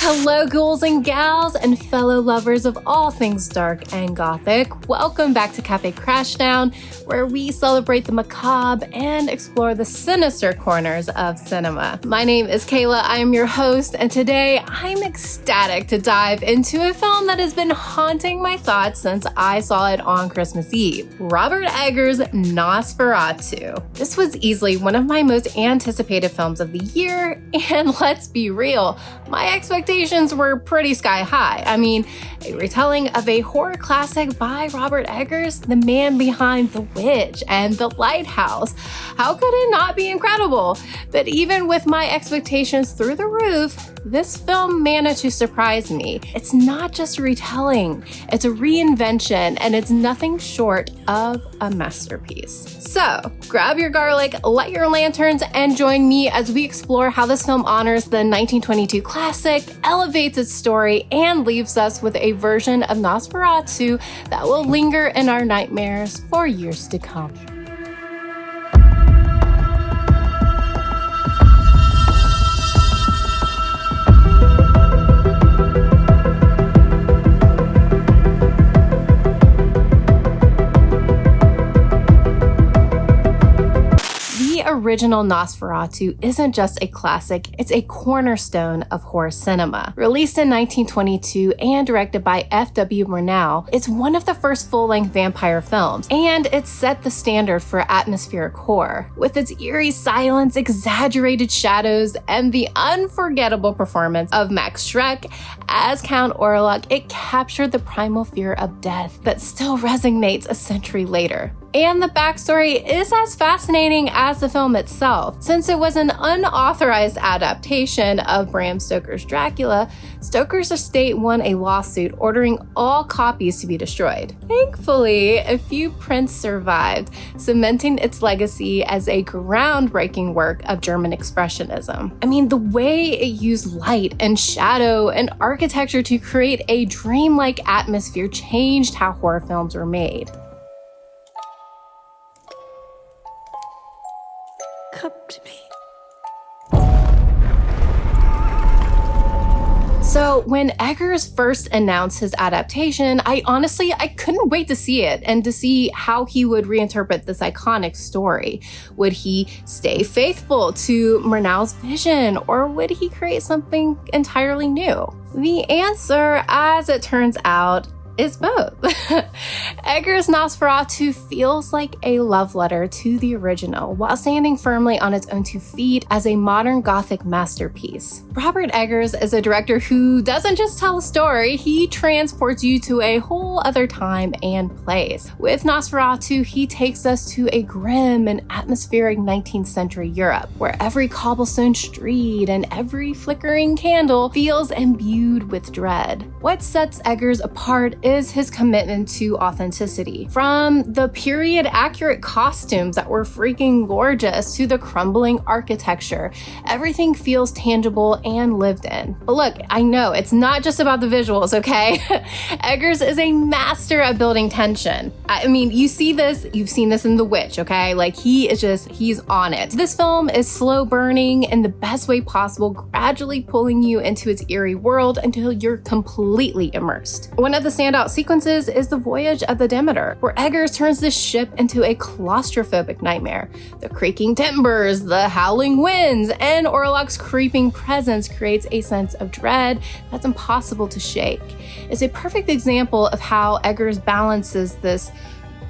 Hello, ghouls and gals, and fellow lovers of all things dark and gothic. Welcome back to Cafe Crashdown, where we celebrate the macabre and explore the sinister corners of cinema. My name is Kayla, I am your host, and today I'm ecstatic to dive into a film that has been haunting my thoughts since I saw it on Christmas Eve. Robert Eggers' Nosferatu. This was easily one of my most anticipated films of the year, and let's be real, my expectations were pretty sky high. I mean, a retelling of a horror classic by Robert Eggers, the man behind The Witch and The Lighthouse. How could it not be incredible? But even with my expectations through the roof, this film managed to surprise me. It's not just a retelling, it's a reinvention, and it's nothing short of a masterpiece. So, grab your garlic, light your lanterns, and join me as we explore how this film honors the 1922 classic, elevates its story, and leaves us with a version of Nosferatu that will linger in our nightmares for years to come. Original Nosferatu isn't just a classic, it's a cornerstone of horror cinema. Released in 1922 and directed by F.W. Murnau, it's one of the first full-length vampire films, and it set the standard for atmospheric horror. With its eerie silence, exaggerated shadows, and the unforgettable performance of Max Schreck as Count Orlok, it captured the primal fear of death that still resonates a century later. And the backstory is as fascinating as the film itself. Since it was an unauthorized adaptation of Bram Stoker's Dracula, Stoker's estate won a lawsuit ordering all copies to be destroyed. Thankfully, a few prints survived, cementing its legacy as a groundbreaking work of German Expressionism. I mean, the way it used light and shadow and architecture to create a dreamlike atmosphere changed how horror films were made. Come to me. So when Eggers first announced his adaptation, I couldn't wait to see it and to see how he would reinterpret this iconic story. Would he stay faithful to Murnau's vision, or would he create something entirely new? The answer, as it turns out, is both. Eggers' Nosferatu feels like a love letter to the original, while standing firmly on its own two feet as a modern Gothic masterpiece. Robert Eggers is a director who doesn't just tell a story, he transports you to a whole other time and place. With Nosferatu, he takes us to a grim and atmospheric 19th century Europe, where every cobblestone street and every flickering candle feels imbued with dread. What sets Eggers apart is his commitment to authenticity. From the period-accurate costumes that were freaking gorgeous to the crumbling architecture, everything feels tangible and lived in. But look, I know it's not just about the visuals, okay? Eggers is a master at building tension. I mean, you've seen this in The Witch, okay? Like, he's on it. This film is slow burning in the best way possible, gradually pulling you into its eerie world until you're completely immersed. One of the standout sequences is the voyage of the Demeter, where Eggers turns the ship into a claustrophobic nightmare. The creaking timbers, the howling winds, and Orlok's creeping presence creates a sense of dread that's impossible to shake. It's a perfect example of how Eggers balances this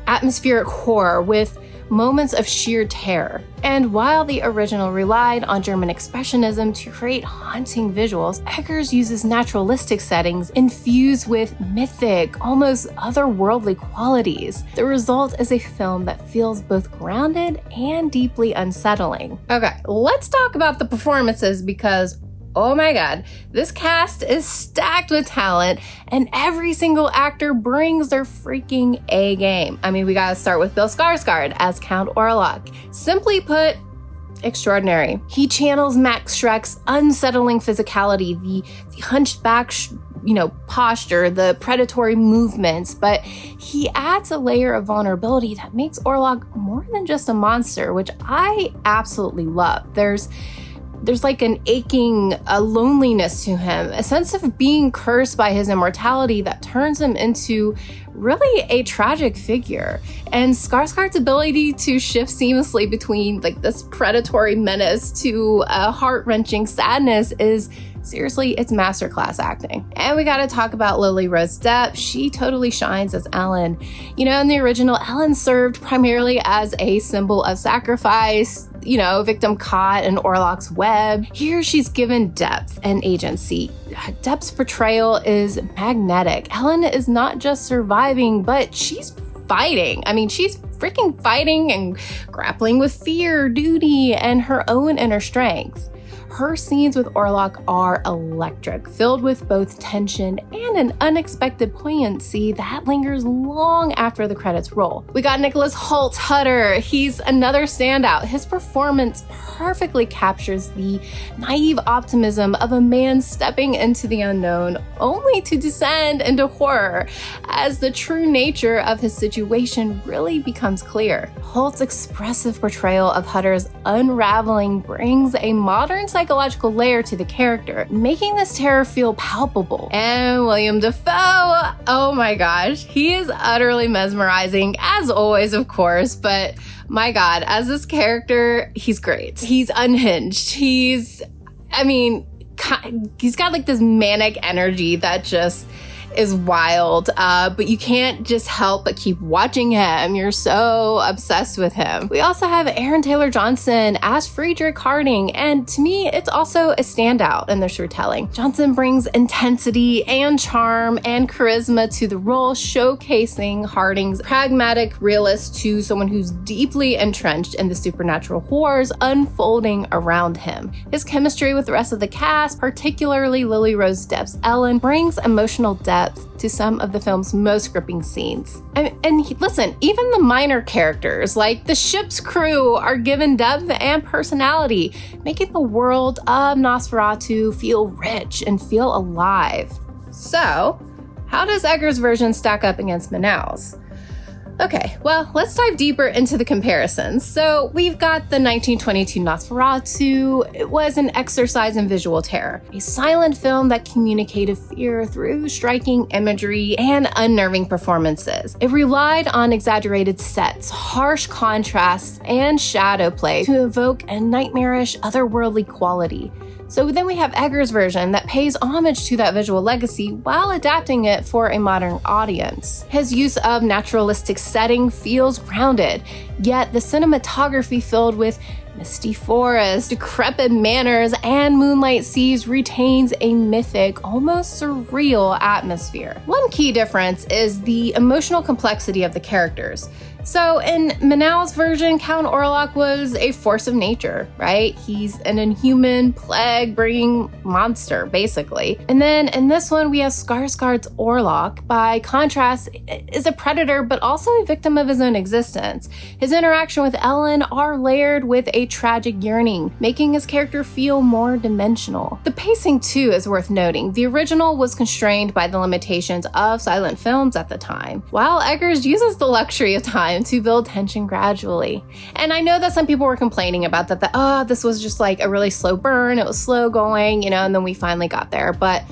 atmospheric horror with moments of sheer terror. And while the original relied on German Expressionism to create haunting visuals, Eggers uses naturalistic settings infused with mythic, almost otherworldly qualities. The result is a film that feels both grounded and deeply unsettling. Okay, let's talk about the performances because oh my god, this cast is stacked with talent and every single actor brings their freaking A game. I mean, we gotta start with Bill Skarsgård as Count Orlok. Simply put, extraordinary. He channels Max Schreck's unsettling physicality, the hunchback posture, the predatory movements, but he adds a layer of vulnerability that makes Orlok more than just a monster, which I absolutely love. There's There's like an aching, a loneliness to him, a sense of being cursed by his immortality that turns him into really a tragic figure. And Skarsgård's ability to shift seamlessly between like this predatory menace to a heart-wrenching sadness is seriously, it's masterclass acting. And we gotta talk about Lily Rose Depp. She totally shines as Ellen. You know, in the original, Ellen served primarily as a symbol of sacrifice, you know, victim caught in Orlok's web. Here she's given depth and agency. Depp's portrayal is magnetic. Ellen is not just surviving, but she's fighting. I mean, she's freaking fighting and grappling with fear, duty, and her own inner strength. Her scenes with Orlok are electric, filled with both tension and an unexpected poignancy that lingers long after the credits roll. We got Nicholas Hoult Hutter. He's another standout. His performance perfectly captures the naive optimism of a man stepping into the unknown only to descend into horror as the true nature of his situation really becomes clear. Holt's expressive portrayal of Hutter's unraveling brings a modern psychological layer to the character, making this terror feel palpable. And William Dafoe, oh my gosh, he is utterly mesmerizing, as always, of course, but my God, as this character, he's great. He's unhinged. He's got like this manic energy that just is wild, but you can't just help but keep watching him. You're so obsessed with him. We also have Aaron Taylor-Johnson as Friedrich Harding, and to me, it's also a standout in their storytelling. Johnson brings intensity and charm and charisma to the role, showcasing Harding's pragmatic realist to someone who's deeply entrenched in the supernatural horrors unfolding around him. His chemistry with the rest of the cast, particularly Lily Rose Depp's Ellen, brings emotional depth to some of the film's most gripping scenes. Listen, even the minor characters, like the ship's crew, are given depth and personality, making the world of Nosferatu feel rich and feel alive. So, how does Eggers' version stack up against Manaus? Okay, well, let's dive deeper into the comparisons. So we've got the 1922 Nosferatu. It was an exercise in visual terror, a silent film that communicated fear through striking imagery and unnerving performances. It relied on exaggerated sets, harsh contrasts, and shadow play to evoke a nightmarish, otherworldly quality. So then we have Eggers' version that pays homage to that visual legacy while adapting it for a modern audience. His use of naturalistic setting feels grounded, yet the cinematography filled with misty forests, decrepit manors, and moonlight seas retains a mythic, almost surreal atmosphere. One key difference is the emotional complexity of the characters. So in Manaus' version, Count Orlok was a force of nature, right? He's an inhuman, plague-bringing monster, basically. And then in this one, we have Skarsgård's Orlok, by contrast, is a predator, but also a victim of his own existence. His interaction with Ellen are layered with a tragic yearning, making his character feel more dimensional. The pacing, too, is worth noting. The original was constrained by the limitations of silent films at the time, while Eggers uses the luxury of time to build tension gradually. And I know that some people were complaining about that, this was just like a really slow burn, it was slow going, and then we finally got there. But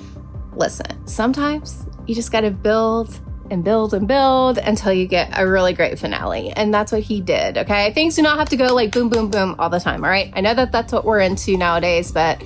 listen, sometimes you just gotta build and build and build until you get a really great finale. And that's what he did, okay? Things do not have to go like boom, boom, boom all the time, all right? I know that that's what we're into nowadays, but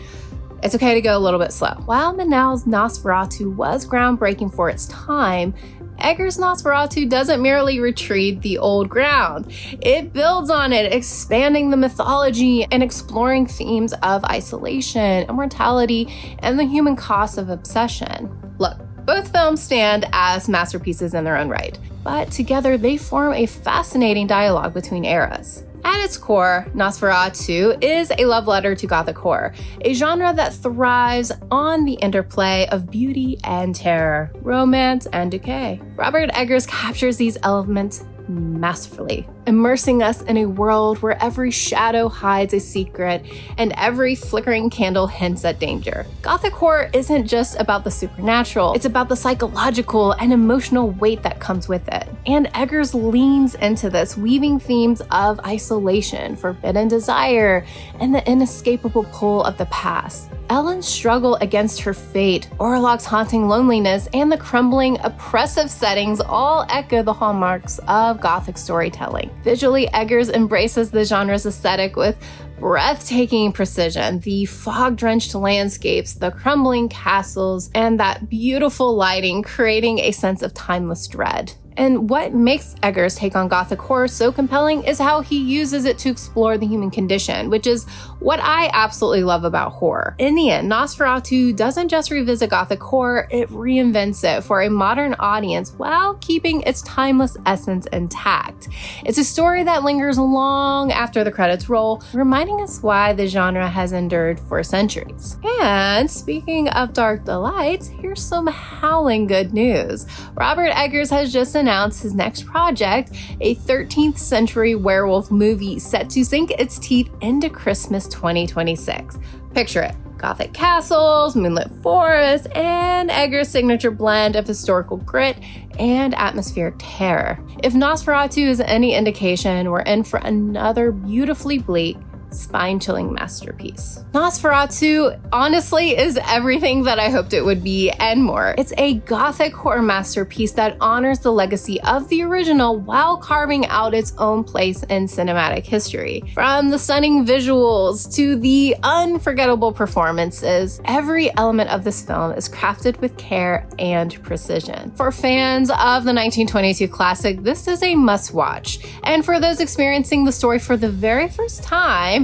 it's okay to go a little bit slow. While Manaus' Nosferatu was groundbreaking for its time, Eggers' Nosferatu doesn't merely retreat the old ground. It builds on it, expanding the mythology and exploring themes of isolation, immortality, and the human cost of obsession. Look, both films stand as masterpieces in their own right, but together they form a fascinating dialogue between eras. At its core, Nosferatu is a love letter to Gothic horror, a genre that thrives on the interplay of beauty and terror, romance and decay. Robert Eggers captures these elements masterfully, immersing us in a world where every shadow hides a secret and every flickering candle hints at danger. Gothic horror isn't just about the supernatural, it's about the psychological and emotional weight that comes with it. And Eggers leans into this, weaving themes of isolation, forbidden desire, and the inescapable pull of the past. Ellen's struggle against her fate, Orlok's haunting loneliness, and the crumbling, oppressive settings all echo the hallmarks of Gothic storytelling. Visually, Eggers embraces the genre's aesthetic with breathtaking precision, the fog-drenched landscapes, the crumbling castles, and that beautiful lighting creating a sense of timeless dread. And what makes Eggers' take on Gothic horror so compelling is how he uses it to explore the human condition, which is what I absolutely love about horror. In the end, Nosferatu doesn't just revisit Gothic horror, it reinvents it for a modern audience while keeping its timeless essence intact. It's a story that lingers long after the credits roll, reminding us why the genre has endured for centuries. And speaking of dark delights, here's some howling good news. Robert Eggers has just announced his next project, a 13th century werewolf movie set to sink its teeth into Christmas 2026. Picture it. Gothic castles, moonlit forests, and Eggers' signature blend of historical grit and atmospheric terror. If Nosferatu is any indication, we're in for another beautifully bleak, spine-chilling masterpiece. Nosferatu honestly is everything that I hoped it would be and more. It's a Gothic horror masterpiece that honors the legacy of the original while carving out its own place in cinematic history. From the stunning visuals to the unforgettable performances, every element of this film is crafted with care and precision. For fans of the 1922 classic, this is a must-watch. And for those experiencing the story for the very first time,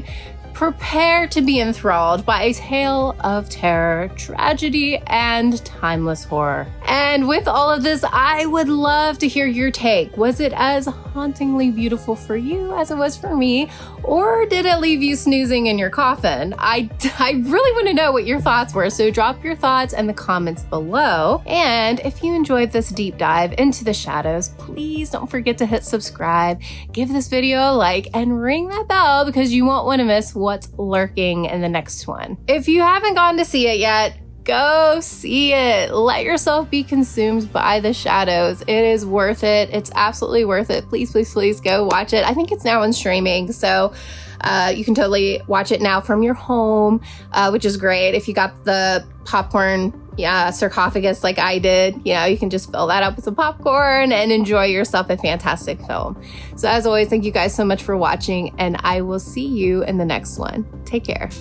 prepare to be enthralled by a tale of terror, tragedy, and timeless horror. And with all of this, I would love to hear your take. Was it as hauntingly beautiful for you as it was for me? Or did it leave you snoozing in your coffin? I really want to know what your thoughts were, so drop your thoughts in the comments below. And if you enjoyed this deep dive into the shadows, please don't forget to hit subscribe, give this video a like, and ring that bell because you won't want to miss what's lurking in the next one. If you haven't gone to see it yet, go see it. Let yourself be consumed by the shadows. It is worth it. It's absolutely worth it. Please, please, please go watch it. I think it's now on streaming, so you can totally watch it now from your home, which is great. If you got the popcorn sarcophagus like I did, you can just fill that up with some popcorn and enjoy yourself a fantastic film. So as always, thank you guys so much for watching, and I will see you in the next one. Take care.